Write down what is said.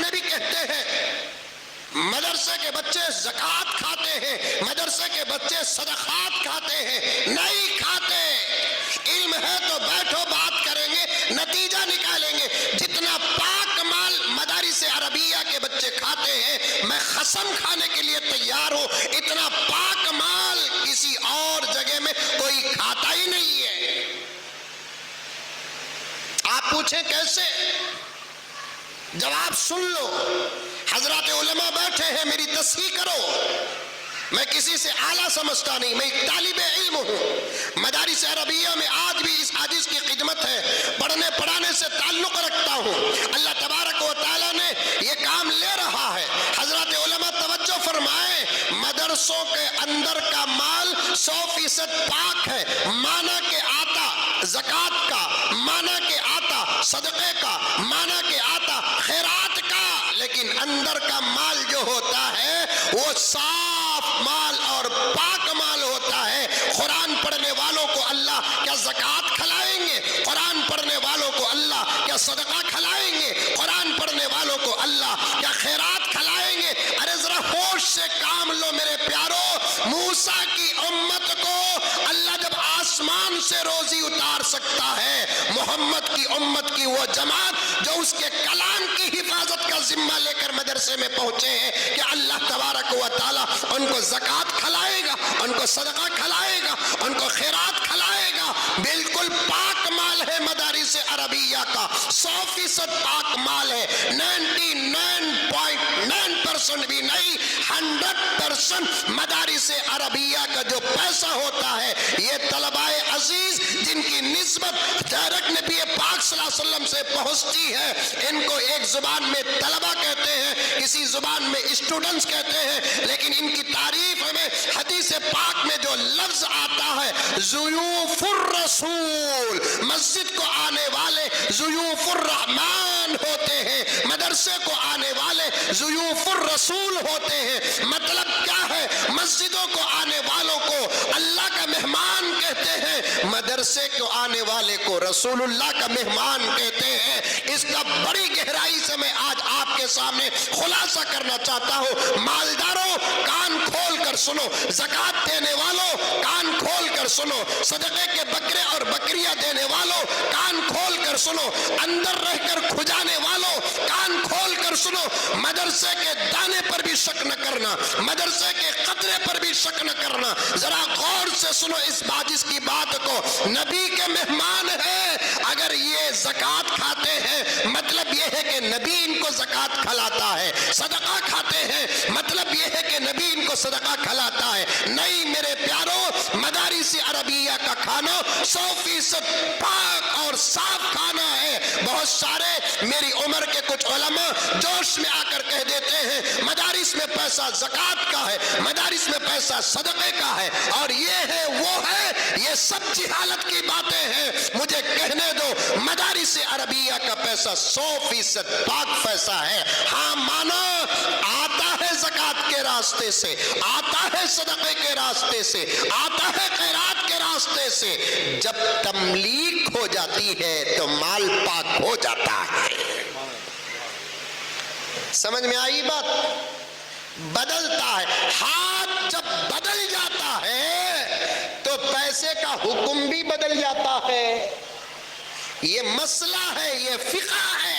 نبی کہتے ہیں مدرسے کے بچے زکوٰۃ کھاتے ہیں، مدرسے کے بچے صدقات کھاتے ہیں، نہیں کھاتے۔ علم ہے تو بیٹھو بات کریں گے، نتیجہ نکالیں گے۔ جتنا پاک مال مدارس عربیہ کے بچے کھاتے ہیں، میں قسم کھانے کے لیے تیار ہوں، اتنا پاک مال کسی اور جگہ میں کوئی کھاتا ہی نہیں ہے۔ آپ پوچھیں کیسے؟ جواب سن لو۔ حضرات علماء بیٹھے ہیں، میری تصحیح کرو۔ میں کسی سے اعلیٰ سمجھتا نہیں، میں ایک طالب علم ہوں۔ مدارس عربیہ میں آج بھی اس حدیث کی خدمت ہے، پڑھنے پڑھانے سے تعلق رکھتا ہوں۔ اللہ تبارک و تعالیٰ نے یہ کام لے رہا ہے۔ حضرات علماء توجہ فرمائیں، مدرسوں کے اندر کا مال 100% پاک ہے، مانا کہ آتا زکوٰۃ کا، مانا کہ آتا صدقے کا، مانا کہ آتا خیرات کا، لیکن اندر کا مال جو ہوتا ہے وہ صاف مال اور پاک مال ہوتا ہے۔ قرآن پڑھنے والوں کو اللہ کیا زکوٰۃ کھلائیں گے؟ قرآن پڑھنے والوں کو اللہ کیا صدقہ کھلائیں گے؟ قرآن پڑھنے والوں کو اللہ کیا خیرات کھلائیں گے؟ ارے ذرا ہوش سے کام لو میرے پیارو۔ موسیٰ کی امت کو اللہ جب آسمان سے روزی اتار سکتا ہے، محمد کی امت کی وہ جماعت جو اس کے کلام کی حفاظت کا ذمہ لے کر مدرسے میں پہنچے ہیں، کہ اللہ تبارک و تعالیٰ ان کو زکوٰۃ کھلائے گا، ان کو صدقہ کھلائے گا، ان کو خیرات کھلائے گا۔ بالکل پاک مال ہے مدارس عربیہ کا، 100% پاک مال ہے، 99.9% بھی نہیں، 100% مدارس عربیہ کا جو پیسہ ہوتا ہے، یہ طلباء عزیز جن کی نسبت ڈائریکٹ نبی پاک صلی اللہ علیہ وسلم سے پہنچتی ہے، ان کو ایک زبان میں طلبہ کہتے ہیں، کسی زبان میں اسٹوڈنٹس کہتے ہیں، لیکن ان کی تعریف میں حدیث پاک میں جو لفظ آتا ہے ضیوف الرسول، مسجد کو آنے والے ضیوف الرحمن ہوتے ہیں، مدرسے کو آنے والے ضیوف الرسول ہوتے ہیں۔ مطلب کیا ہے؟ مسجدوں کو آنے والوں کو اللہ کا مہمان کہتے ہیں، مدرسے کو آنے والے کو رسول اللہ کا مہمان کہتے ہیں۔ اس کا بڑی گہرائی سے میں آج آپ کے سامنے خلاصہ کرنا چاہتا ہوں۔ مالداروں کان کھول کر سنو، زکوٰۃ دینے والوں کان کھول کر سنو، صدقے کے بکرے اور بکریاں دینے والوں کان کھول کر سنو، اندر رہ کر کھجانے والوں کان کھول کر سنو۔ مدرسے کے دانے پر بھی شک نہ کرنا، مدرسے کے قطرے پر بھی شک نہ کرنا، ذرا غور سے سنو اس کی بات کو۔ نبی کے مہمان ہیں، اگر یہ زکوٰۃ کھاتے ہیں مطلب یہ ہے کہ نبی ان کو زکوٰۃ کھلاتا ہے، صدقہ کھاتے ہیں مطلب یہ ہے کہ نبی ان کو صدقہ کھلاتا ہے۔ نہیں میرے پیارو، مدارس عربیہ کا کھانا 100% پاک اور صاف کھانا ہے۔ بہت سارے میری عمر کے کچھ علماء جوش میں آ کر کہہ دیتے ہیں مدارس میں پیسہ زکوٰۃ کا ہے، مدارس میں پیسہ صدقے کا ہے، اور یہ ہے وہ ہے، یہ سب جہالت کی باتیں ہیں۔ مجھے کہنے دو، مدارس عربیہ کا پیسہ 100% پاک پیسہ ہے۔ ہاں مانا آتا ہے زکوٰۃ کے راستے سے، آتا ہے صدقے کے راستے سے، آتا ہے خیرات کے راستے سے۔ جب تملیک ہو جاتی ہے تو مال پاک ہو جاتا ہے۔ سمجھ میں آئی بات؟ بدلتا ہے، ہاتھ جب بدل جاتا ہے تو پیسے کا حکم بھی بدل جاتا ہے۔ یہ مسئلہ ہے، یہ فقہ ہے۔